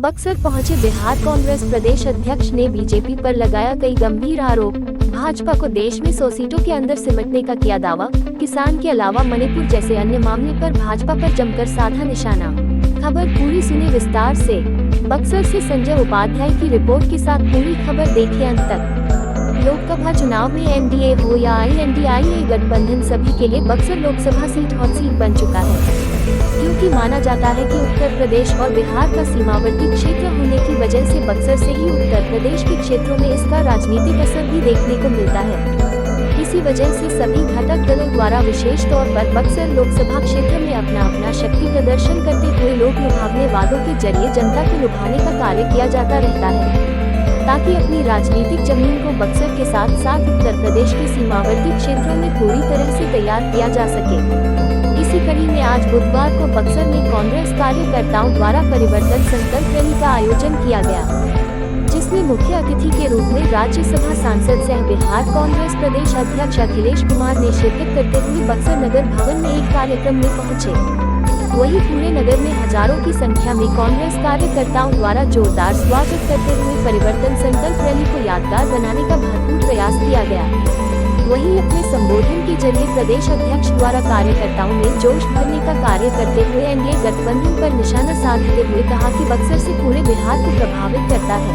बक्सर पहुंचे बिहार कांग्रेस प्रदेश अध्यक्ष ने बीजेपी पर लगाया कई गंभीर आरोप। भाजपा को देश में 100 सीटों के अंदर सिमटने का किया दावा। किसान के अलावा मणिपुर जैसे अन्य मामले पर भाजपा पर जमकर साधा निशाना। खबर पूरी सुने विस्तार से। बक्सर से संजय उपाध्याय की रिपोर्ट के साथ पूरी खबर देखिए अंत तक। लोकसभा चुनाव में एनडीए हो या INDIA गठबंधन, सभी के लिए Buxar Lok Sabha seat hot seat बन चुका है, क्योंकि माना जाता है कि उत्तर प्रदेश और बिहार का सीमावर्ती क्षेत्र होने की वजह से बक्सर से ही उत्तर प्रदेश के क्षेत्रों में इसका राजनीतिक असर भी देखने को मिलता है। इसी वजह से सभी घटक दलों द्वारा विशेष तौर पर बक्सर लोकसभा क्षेत्र में अपना अपना शक्ति प्रदर्शन करते हुए लोक लुभावने वादों के जरिए जनता को लुभाने का कार्य किया जाता रहता है, ताकि अपनी राजनीतिक जमीन को बक्सर के साथ साथ उत्तर प्रदेश के सीमावर्ती क्षेत्रों में पूरी तरह से तैयार किया जा सके। इसी कड़ी में आज बुधवार को बक्सर में कांग्रेस कार्यकर्ताओं द्वारा परिवर्तन संकल्प रैली का आयोजन किया गया, जिसमें मुख्य अतिथि के रूप में राज्यसभा सांसद सह बिहार कांग्रेस प्रदेश अध्यक्ष अखिलेश कुमार ने शिरकत करते हुए बक्सर नगर भवन में एक कार्यक्रम में पहुंचे। वहीं पूरे नगर में हजारों की संख्या में कांग्रेस कार्यकर्ताओं द्वारा जोरदार स्वागत करते हुए परिवर्तन संकल्प रैली को यादगार बनाने का भरपूर प्रयास किया गया। वहीं अपने संबोधन के जरिए प्रदेश अध्यक्ष द्वारा कार्यकर्ताओं में जोश भरने का कार्य करते हुए एनडीए गठबंधन पर निशाना साधते हुए कहा कि बक्सर से पूरे बिहार को प्रभावित करता है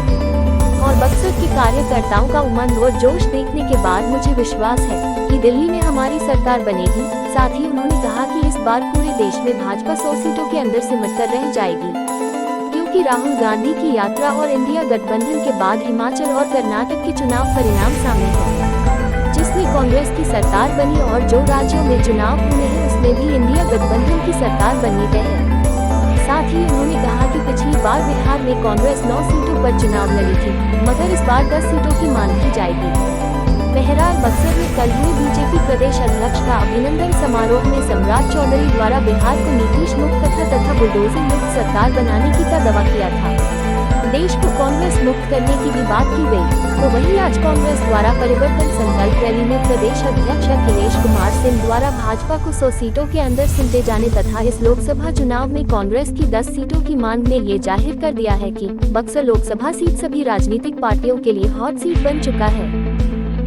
और बक्सर के कार्यकर्ताओं का उमंग और जोश देखने के बाद मुझे विश्वास है कि दिल्ली में हमारी सरकार बनेगी। साथ ही उन्होंने कहा कि इस बार पूरे देश में भाजपा 100 सीटों के अंदर सिमटकर रह जाएगी, क्योंकि राहुल गांधी की यात्रा और इंडिया गठबंधन के बाद हिमाचल और कर्नाटक के चुनाव परिणाम सामने है, जिसमें कांग्रेस की सरकार बनी और जो राज्यों में चुनाव हुए हैं उसमें भी इंडिया गठबंधन की सरकार बननी तय है। साथ ही उन्होंने कहा कि पिछली बार बिहार में कांग्रेस 9 सीटों पर चुनाव लड़ी थी, मगर इस बार 10 सीटों की मांग की जाएगी। बहरहाल बक्सर में कल हुए बीजेपी प्रदेश अध्यक्ष का अभिनंदन समारोह में सम्राट चौधरी द्वारा बिहार को नीतीश मुक्त तथा बुलडोजर मुक्त सरकार बनाने की का दावा किया था। देश को कांग्रेस मुक्त करने की भी बात की गई। तो वहीं आज कांग्रेस द्वारा परिवर्तन संकल्प रैली में प्रदेश अध्यक्ष अखिलेश कुमार सिंह द्वारा भाजपा को 100 सीटों के अंदर सिमटे जाने तथा इस लोकसभा चुनाव में कांग्रेस की 10 सीटों की मांग में ये जाहिर कर दिया है कि बक्सर लोकसभा सीट सभी राजनीतिक पार्टियों के लिए हॉट सीट बन चुका है।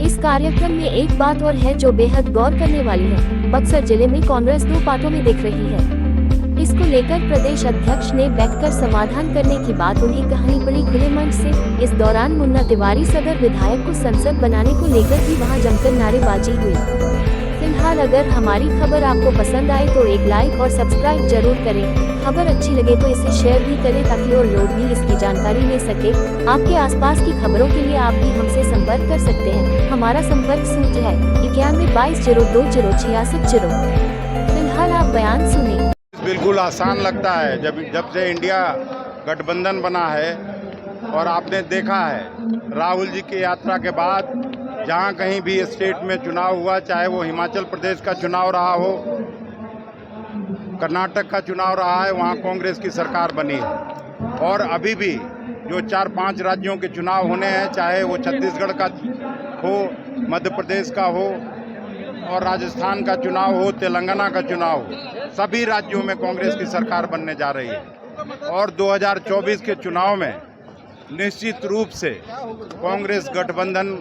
इस कार्यक्रम में एक बात और है जो बेहद गौर करने वाली है। बक्सर जिले में कांग्रेस 2 पार्टों में दिख रही है। इसको लेकर प्रदेश अध्यक्ष ने बैठकर समाधान करने की बात उन्हें कहानी पड़ी खुले मंच से। इस दौरान मुन्ना तिवारी सदर विधायक को संसद बनाने को लेकर भी वहां जमकर नारेबाजी हुई। फिलहाल अगर हमारी खबर आपको पसंद आए तो एक लाइक और सब्सक्राइब जरूर करें। खबर अच्छी लगे तो इसे शेयर भी करें ताकि और लोग भी इसकी जानकारी ले सके। आपके आसपास की खबरों के लिए आप भी हमसे संपर्क कर सकते हैं। हमारा संपर्क सूत्र है 9122020660। फिलहाल आप बयान सुने। बिल्कुल आसान लगता है जब से इंडिया गठबंधन बना है और आपने देखा है राहुल जी की यात्रा के बाद जहां कहीं भी स्टेट में चुनाव हुआ, चाहे वो हिमाचल प्रदेश का चुनाव रहा हो, कर्नाटक का चुनाव रहा है, वहां कांग्रेस की सरकार बनी है। और अभी भी जो 4-5 राज्यों के चुनाव होने हैं, चाहे वो छत्तीसगढ़ का हो, मध्य प्रदेश का हो और राजस्थान का चुनाव हो, तेलंगाना का चुनाव हो, सभी राज्यों में कांग्रेस की सरकार बनने जा रही है। और 2024 के चुनाव में निश्चित रूप से कांग्रेस गठबंधन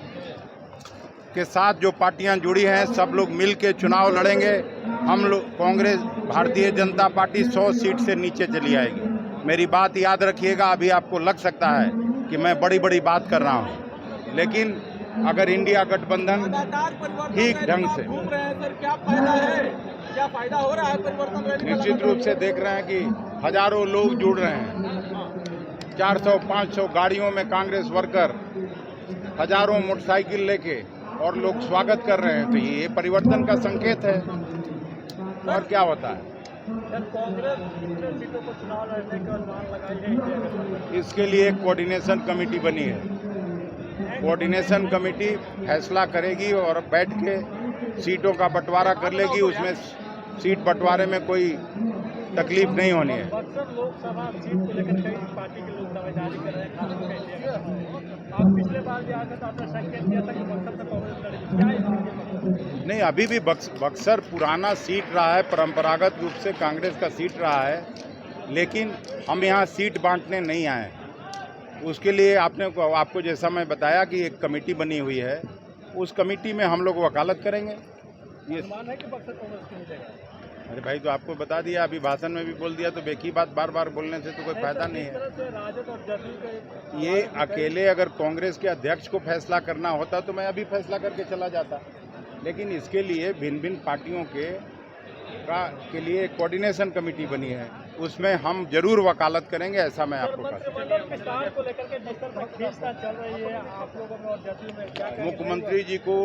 के साथ जो पार्टियां जुड़ी हैं सब लोग मिल के चुनाव लड़ेंगे। हम लोग कांग्रेस भारतीय जनता पार्टी 100 सीट से नीचे चली आएगी। मेरी बात याद रखिएगा। अभी आपको लग सकता है कि मैं बड़ी बड़ी बात कर रहा हूं, लेकिन अगर इंडिया गठबंधन ठीक ढंग से क्या फायदा हो रहा है परिवर्तन, निश्चित रूप से देख रहे हैं कि हजारों लोग जुड़ रहे हैं। 400-500 गाड़ियों में कांग्रेस वर्कर, हजारों मोटरसाइकिल लेके और लोग स्वागत कर रहे हैं, तो ये परिवर्तन का संकेत है। और क्या होता है, कांग्रेस कितने सीटों को चुनाव लड़ने का अनुमान लगाई है? इसके लिए एक कोऑर्डिनेशन कमेटी बनी है। कोऑर्डिनेशन कमेटी फैसला करेगी और बैठ के सीटों का बंटवारा कर लेगी। उसमें सीट बंटवारे में कोई तकलीफ नहीं होनी है। बक्सर लोकसभा सीट को लेकर कई पार्टी के लोग दावेदारी कर रहे हैं। आप पिछले बार भी आकर आपने संकेत दिया था कि बक्सर से कांग्रेस लड़ेगी, क्या है? नहीं, अभी भी बक्सर पुराना सीट रहा है, परंपरागत रूप से कांग्रेस का सीट रहा है। लेकिन हम यहाँ सीट बांटने नहीं आए। उसके लिए आपको जैसा मैं बताया कि एक कमेटी बनी हुई है, उस कमेटी में हम लोग वकालत करेंगे। ये अनुमान है कि बक्सर कांग्रेस की हो जाएगा। अरे भाई, तो आपको बता दिया, अभी भाषण में भी बोल दिया, तो बेकी बात बार बार बोलने से तो कोई फायदा नहीं है। राजद और जदयू के ये अकेले अगर कांग्रेस के अध्यक्ष को फैसला करना होता तो मैं अभी फैसला करके चला जाता, लेकिन इसके लिए भिन्न भिन्न पार्टियों के लिए एक कोऑर्डिनेशन कमेटी बनी है, उसमें हम जरूर वकालत करेंगे, ऐसा मैं आपको कहता हूं। मंत्रिमंडल विस्तार को लेकर के जिस तरह खींचतान चल रही है आप लोगों में और जदयू में, क्या कहेंगे? मुख्यमंत्री जी को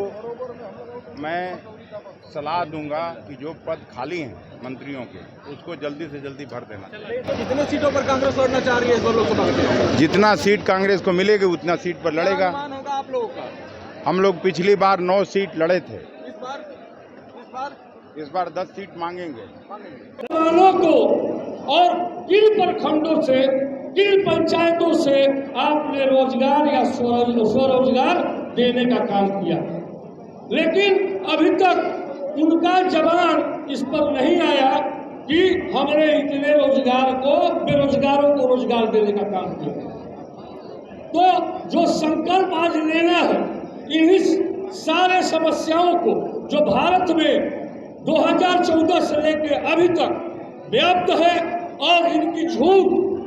मैं सलाह दूंगा कि जो पद खाली हैं मंत्रियों के, उसको जल्दी से जल्दी भर देना। कितने सीटों पर कांग्रेस लड़ना चाह रही है इस बार लोकसभा में? जितना सीट कांग्रेस को मिलेगी उतना सीट पर लड़ेगा। होगा आप लोगों का? हम लोग पिछली बार 9 सीट लड़े थे, इस बार इस बार 10 सीट मांगेंगे। किसानों को और किन प्रखंडों से, किन पंचायतों से आपने रोजगार या स्वरोजगार देने का काम किया, लेकिन अभी तक उनका जवान इस पर नहीं आया कि हमने इतने बेरोजगारों को रोजगार देने का काम किया। तो जो संकल्प आज लेना है, इन्हीं सारे समस्याओं को जो भारत में 2014 से लेके अभी तक व्याप्त है, और इनकी झूठ,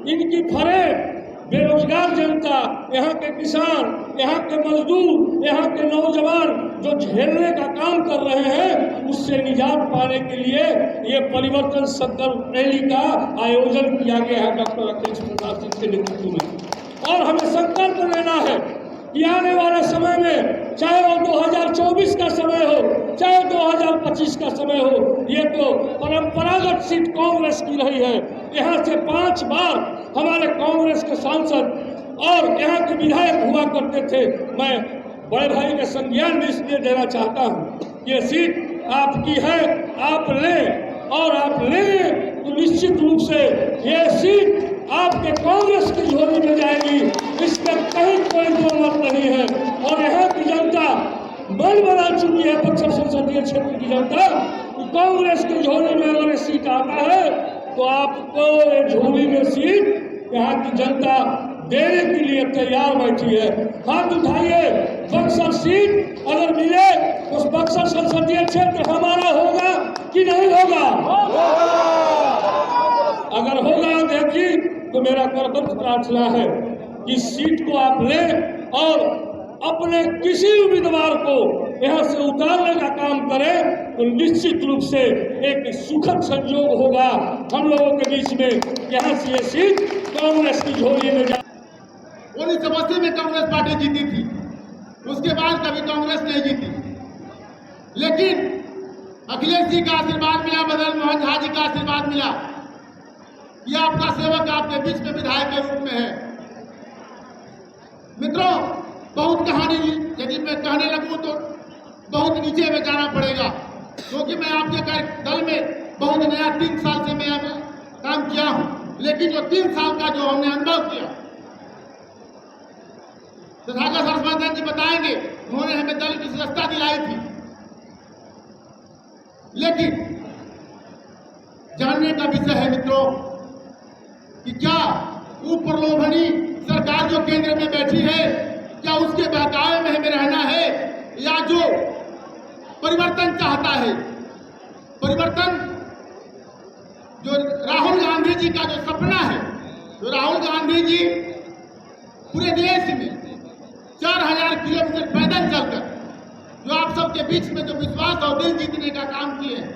इनकी फरेब, बेरोजगार जनता, यहाँ के किसान, यहाँ के मजदूर, यहाँ के नौजवान जो झेलने का काम कर रहे हैं, उससे निजात पाने के लिए ये परिवर्तन संकल्प रैली का आयोजन किया गया है डॉक्टर अखिलेश प्रसाद सिंह के नेतृत्व में। और हमें संकल्प लेना है कि आने वाले समय में, चाहे वो 2024 का समय हो, चाहे 2025 का समय हो, ये तो परंपरागत सीट कांग्रेस की रही है। यहाँ से 5 बार हमारे कांग्रेस के सांसद और यहाँ के विधायक हुआ करते थे। मैं बड़े भाई के संज्ञान में इसलिए देना चाहता हूँ, ये सीट आपकी है, आप लें, और आप लें तो निश्चित रूप से ये सीट आपके कांग्रेस की झोली में जाएगी, इसमें कहीं कोई दो मत नहीं है। और यहाँ की जनता मन बना चुकी है, बक्सर संसदीय क्षेत्र की जनता, कि कांग्रेस की झोली में अगर सीट आता है तो आपको ये झोली में सीट यहाँ की जनता देने के लिए तैयार बैठी है। हाथ उठाइए, बक्सर सीट अगर मिले तो बक्सर संसदीय क्षेत्र हमारा होगा कि नहीं होगा? अगर होगा अध्यक्ष जी, तो मेरा करबद्ध प्रार्थना है कि सीट को आप लें और अपने किसी उम्मीदवार को यहाँ से उतारने का काम करें, तो निश्चित रूप से एक सुखद संयोग होगा हम लोगों के बीच में। यहाँ से ये सीट कांग्रेस की झोली में जा। 1980 में कांग्रेस पार्टी जीती थी, उसके बाद कभी कांग्रेस नहीं जीती, लेकिन अखिलेश जी का आशीर्वाद मिला, मदन मोहन झा जी का आशीर्वाद मिला। ये आपका सेवक आपके बीच में विधायक के रूप में है। मित्रों, बहुत कहानी यदि मैं कहने लगूं तो बहुत नीचे में जाना पड़ेगा, क्योंकि मैं आपके दल में बहुत नया 3 साल से मैं काम किया हूं, लेकिन जो 3 साल का जो हमने अनुभव किया, तथागत हर्षवर्धन जी बताएंगे, उन्होंने हमें दल की सदस्यता दिलाई थी। लेकिन जानने का विषय है मित्रों कि क्या वो प्रलोभनी सरकार जो केंद्र में बैठी है, क्या उसके बहकावे में हमें रहना है, या जो परिवर्तन चाहता है, परिवर्तन जो राहुल गांधी जी का जो सपना है, जो राहुल गांधी जी पूरे देश में 4000 किलोमीटर पैदल चलकर जो आप सबके बीच में जो विश्वास और दिल जीतने का काम किए हैं,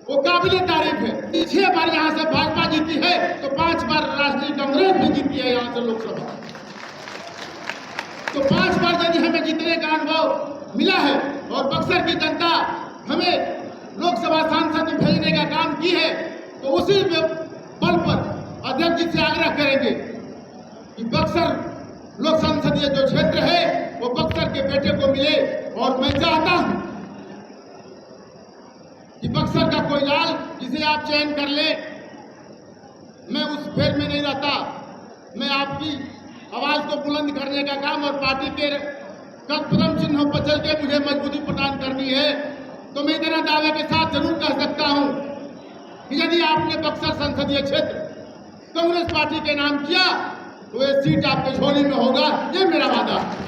वो काबिले तारीफ है। 6 बार यहाँ से भाजपा जीती है तो 5 बार राष्ट्रीय कांग्रेस भी जीती है यहाँ से लोकसभा। तो 5 बार यदि हमें जीतने का अनुभव मिला है और बक्सर की जनता हमें लोकसभा सांसद भेजने का काम की है, तो उसी बल पर अध्यक्ष जी से आग्रह करेंगे कि बक्सर लोक संसदीय जो क्षेत्र है वो बक्सर के बेटे को मिले। और मैं चाहता हूं कि बक्सर का कोई लाल जिसे आप चयन कर ले, मैं उस फेर में नहीं रहता। मैं आपकी आवाज को बुलंद करने का काम और पार्टी के कदम चिन्हों पर चल के मुझे मजबूती प्रदान करनी है, तो मैं इतना दावे के साथ जरूर कह सकता हूं कि यदि आपने बक्सर संसदीय क्षेत्र कांग्रेस पार्टी के नाम किया तो ये सीट आपके झोली में होगा, ये मेरा वादा है।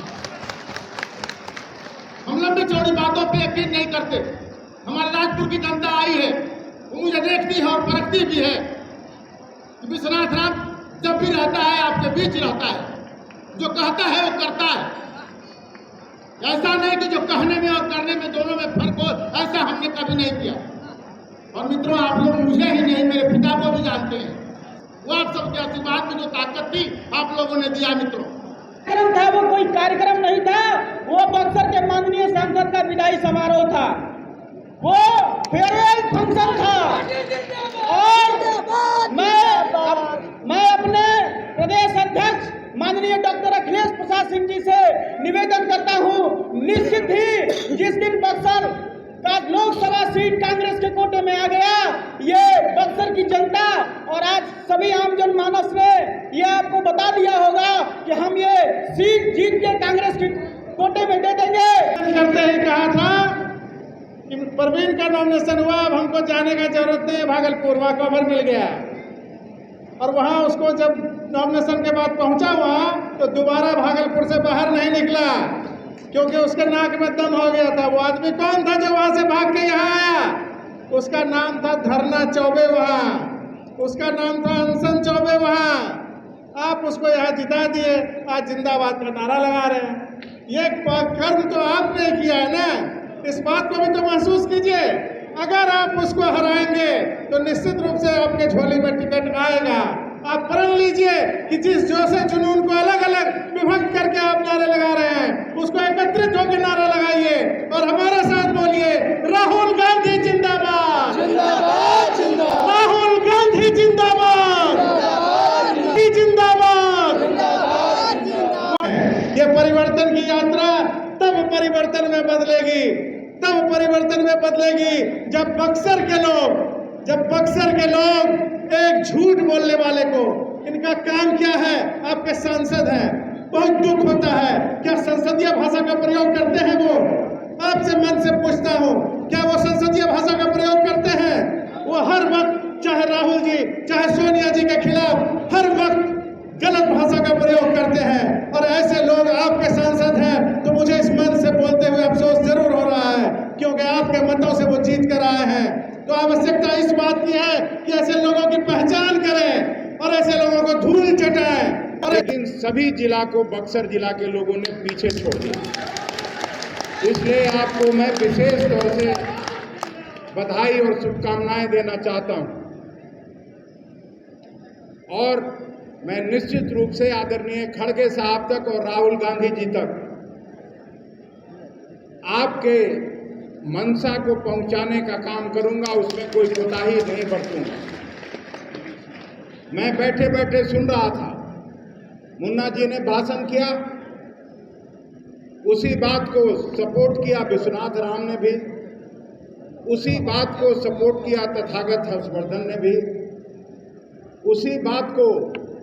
हम लंबी चौड़ी बातों पे यकीन नहीं करते। हमारे राजपुर की जनता आई है, वो मुझे देखती है और परखती भी है कि विश्वनाथ राम जब भी रहता है आपके बीच रहता है, जो कहता है वो करता है। ऐसा नहीं कि जो कहने में और करने में दोनों में फर्क हो, ऐसा हमने कभी नहीं किया। और मित्रों, आप लोग मुझे ही नहीं मेरे पिता को भी जानते हैं। वो आप सबके आशीर्वाद में जो ताकत थी आप लोगों ने दिया। मित्रों, कार्यक्रम था, वो कोई कार्यक्रम नहीं था, वो बक्सर के माननीय सांसद का विदाई समारोह था, वो फेयरवेल फंक्शन था। और मैं अपने प्रदेश अध्यक्ष माननीय डॉक्टर अखिलेश प्रसाद सिंह जी से निवेदन करता हूं, निश्चित ही जिस दिन बक्सर का लोकसभा सीट कांग्रेस के कोटे में आ गया, ये बक्सर की जनता और आज सभी आम जनमानस ने ये आपको बता दिया होगा कि हम ये सीट जीत के कांग्रेस के कोटे में दे देंगे। करते ही कहा था कि परवीन का नॉमिनेशन हुआ, अब हमको जाने का जरूरत नहीं है भागलपुर, वहाँ कवर मिल गया। और वहाँ उसको जब नॉमिनेशन के बाद पहुंचा वहाँ तो दोबारा भागलपुर से बाहर नहीं निकला, क्योंकि उसके नाक में दम हो गया था। वो आदमी कौन था जो वहाँ से भाग के यहाँ आया? उसका नाम था धरना चौबे, वहाँ उसका नाम था अनशन चौबे। वहाँ आप उसको यहाँ जिता दिए, आज जिंदाबाद का नारा लगा रहे हैं। ये कर्म तो आपने किया है ना, इस बात को भी तो महसूस कीजिए। अगर आप उसको हराएंगे तो निश्चित रूप से आपके झोली में टिकट आएगा। आप प्रण लीजिए कि जिस जोश जुनून को अलग अलग विभक्त करके आप नारे लगा रहे हैं, उसको एकत्रित होकर नारा लगाइए और हमारे साथ बोलिए, राहुल गांधी जिंदाबाद, जिंदाबाद, जिंदाबाद, राहुल गांधी जिंदाबाद, जिंदाबाद, ये परिवर्तन की यात्रा तब परिवर्तन में बदलेगी, तब परिवर्तन में बदलेगी जब बक्सर के लोग एक झूठ बोलने वाले को, इनका काम क्या है? आपके सांसद हैं, बहुत दुख होता है। क्या संसदीय भाषा का प्रयोग करते हैं? वो आपसे मन से पूछता हूँ, क्या वो संसदीय भाषा का प्रयोग करते हैं? वो हर वक्त चाहे राहुल जी चाहे सोनिया जी के खिलाफ हर वक्त गलत भाषा का प्रयोग करते हैं। और ऐसे लोग आपके सांसद हैं तो मुझे इस मन से बोलते हुए अफसोस जरूर हो रहा है, क्योंकि आपके मतों से वो जीत कर आए हैं। तो आवश्यकता इस बात की है कि ऐसे लोगों की पहचान करें और ऐसे लोगों को धूल चटाएं। और लेकिन सभी जिला को बक्सर जिला के लोगों ने पीछे छोड़ दिया, इसलिए आपको मैं विशेष तौर से बधाई और शुभकामनाएं देना चाहता हूं। और मैं निश्चित रूप से आदरणीय खड़गे साहब तक और राहुल गांधी जी तक आपके मंशा को पहुंचाने का काम करूंगा, उसमें कोई कोताही नहीं बरतूंगा। मैं बैठे बैठे सुन रहा था, मुन्ना जी ने भाषण किया, उसी बात को सपोर्ट किया विश्वनाथ राम ने भी, उसी बात को सपोर्ट किया तथागत हर्षवर्धन ने भी, उसी बात को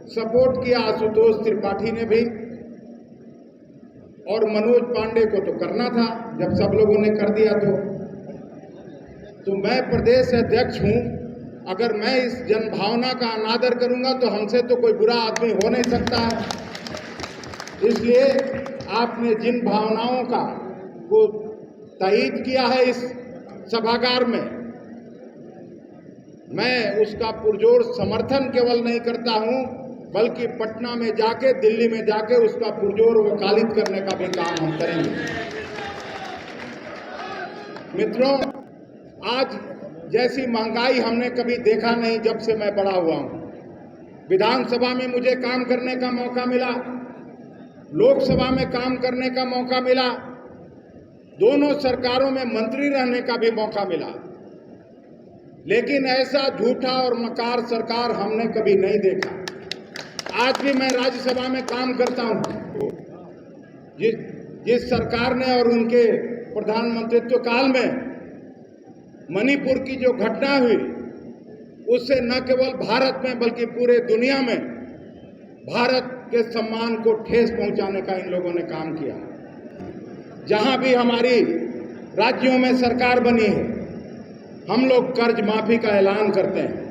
सपोर्ट किया आशुतोष त्रिपाठी ने भी, और मनोज पांडे को तो करना था जब सब लोगों ने कर दिया। तो मैं प्रदेश अध्यक्ष हूं, अगर मैं इस जनभावना का अनादर करूंगा तो हमसे तो कोई बुरा आदमी हो नहीं सकता है। इसलिए आपने जिन भावनाओं का को तायीद किया है इस सभागार में, मैं उसका पुरजोर समर्थन केवल नहीं करता हूं, बल्कि पटना में जाके, दिल्ली में जाके उसका पुरजोर वकालत करने का भी काम हम करेंगे। मित्रों, आज जैसी महंगाई हमने कभी देखा नहीं जब से मैं बड़ा हुआ हूं। विधानसभा में मुझे काम करने का मौका मिला, लोकसभा में काम करने का मौका मिला, दोनों सरकारों में मंत्री रहने का भी मौका मिला, लेकिन ऐसा झूठा और मकार सरकार हमने कभी नहीं देखा। आज भी मैं राज्यसभा में काम करता हूं, जिस सरकार ने और उनके प्रधानमंत्रित्व काल में मणिपुर की जो घटना हुई, उससे न केवल भारत में बल्कि पूरे दुनिया में भारत के सम्मान को ठेस पहुंचाने का इन लोगों ने काम किया। जहां भी हमारी राज्यों में सरकार बनी है, हम लोग कर्ज माफी का ऐलान करते हैं।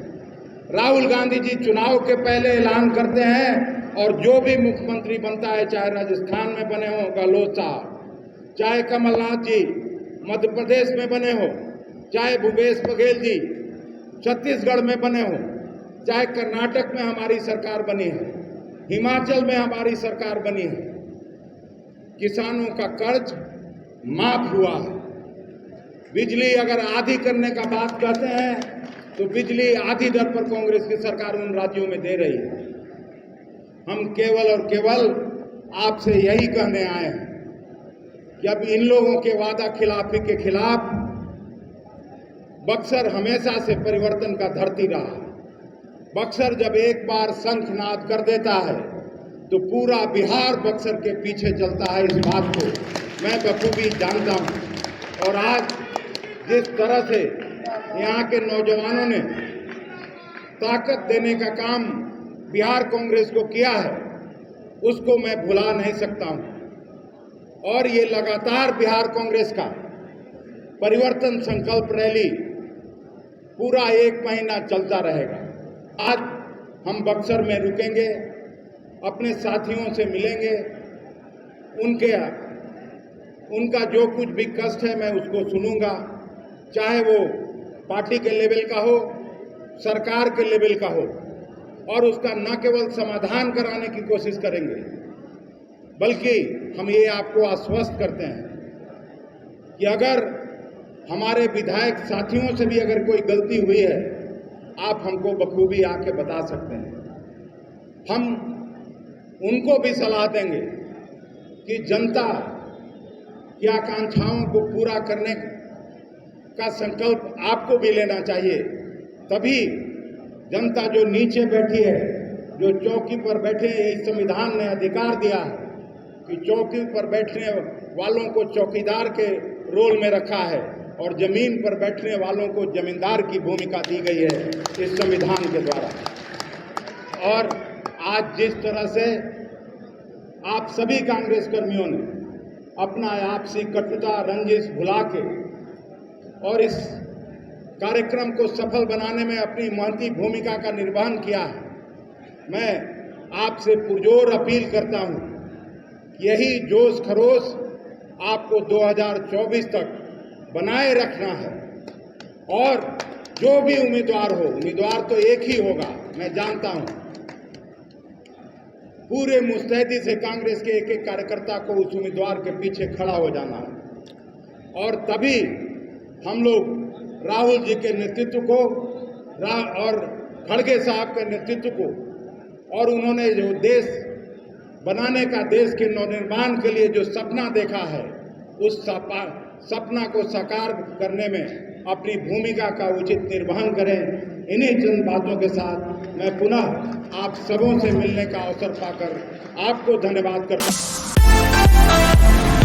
राहुल गांधी जी चुनाव के पहले ऐलान करते हैं और जो भी मुख्यमंत्री बनता है, चाहे राजस्थान में बने हो गहलोत साहब, चाहे कमलनाथ जी मध्य प्रदेश में बने हो, चाहे भूपेश बघेल जी छत्तीसगढ़ में बने हो, चाहे कर्नाटक में हमारी सरकार बनी है, हिमाचल में हमारी सरकार बनी है, किसानों का कर्ज माफ हुआ है। बिजली अगर आधी करने का बात कहते हैं तो बिजली आधी दर पर कांग्रेस की सरकार उन राज्यों में दे रही है। हम केवल और केवल आपसे यही कहने आए हैं कि अब इन लोगों के वादा खिलाफी के खिलाफ बक्सर हमेशा से परिवर्तन का धरती रहा। बक्सर जब एक बार शंखनाद कर देता है तो पूरा बिहार बक्सर के पीछे चलता है। इस बात को मैं बखूबी जानता हूं। और आज जिस तरह से यहाँ के नौजवानों ने ताकत देने का काम बिहार कांग्रेस को किया है, उसको मैं भुला नहीं सकता हूं। और ये लगातार बिहार कांग्रेस का परिवर्तन संकल्प रैली पूरा 1 महीना चलता रहेगा। आज हम बक्सर में रुकेंगे, अपने साथियों से मिलेंगे, उनका जो कुछ भी कष्ट है मैं उसको सुनूंगा, चाहे वो पार्टी के लेवल का हो, सरकार के लेवल का हो, और उसका न केवल समाधान कराने की कोशिश करेंगे, बल्कि हम ये आपको आश्वस्त करते हैं कि अगर हमारे विधायक साथियों से भी अगर कोई गलती हुई है, आप हमको बखूबी आके बता सकते हैं। हम उनको भी सलाह देंगे कि जनता की आकांक्षाओं को पूरा करने का संकल्प आपको भी लेना चाहिए। तभी जनता जो नीचे बैठी है, जो चौकी पर बैठे हैं, इस संविधान ने अधिकार दिया है कि चौकी पर बैठने वालों को चौकीदार के रोल में रखा है और जमीन पर बैठने वालों को जमींदार की भूमिका दी गई है इस संविधान के द्वारा। और आज जिस तरह से आप सभी कांग्रेस कर्मियों ने अपना आपसी कटुता रंजिश भुला के और इस कार्यक्रम को सफल बनाने में अपनी महती भूमिका का निर्वहन किया है, मैं आपसे पुरजोर अपील करता हूं, यही जोश खरोश आपको 2024 तक बनाए रखना है। और जो भी उम्मीदवार हो, उम्मीदवार तो एक ही होगा, मैं जानता हूं, पूरे मुस्तैदी से कांग्रेस के एक एक कार्यकर्ता को उस उम्मीदवार के पीछे खड़ा हो जाना है। और तभी हम लोग राहुल जी के नेतृत्व को और खड़गे साहब के नेतृत्व को, और उन्होंने जो देश बनाने का, देश के नवनिर्माण के लिए जो सपना देखा है, उस सपना को साकार करने में अपनी भूमिका का उचित निर्वहन करें। इन्हीं चंद बातों के साथ मैं पुनः आप सबों से मिलने का अवसर पाकर आपको धन्यवाद करता हूं।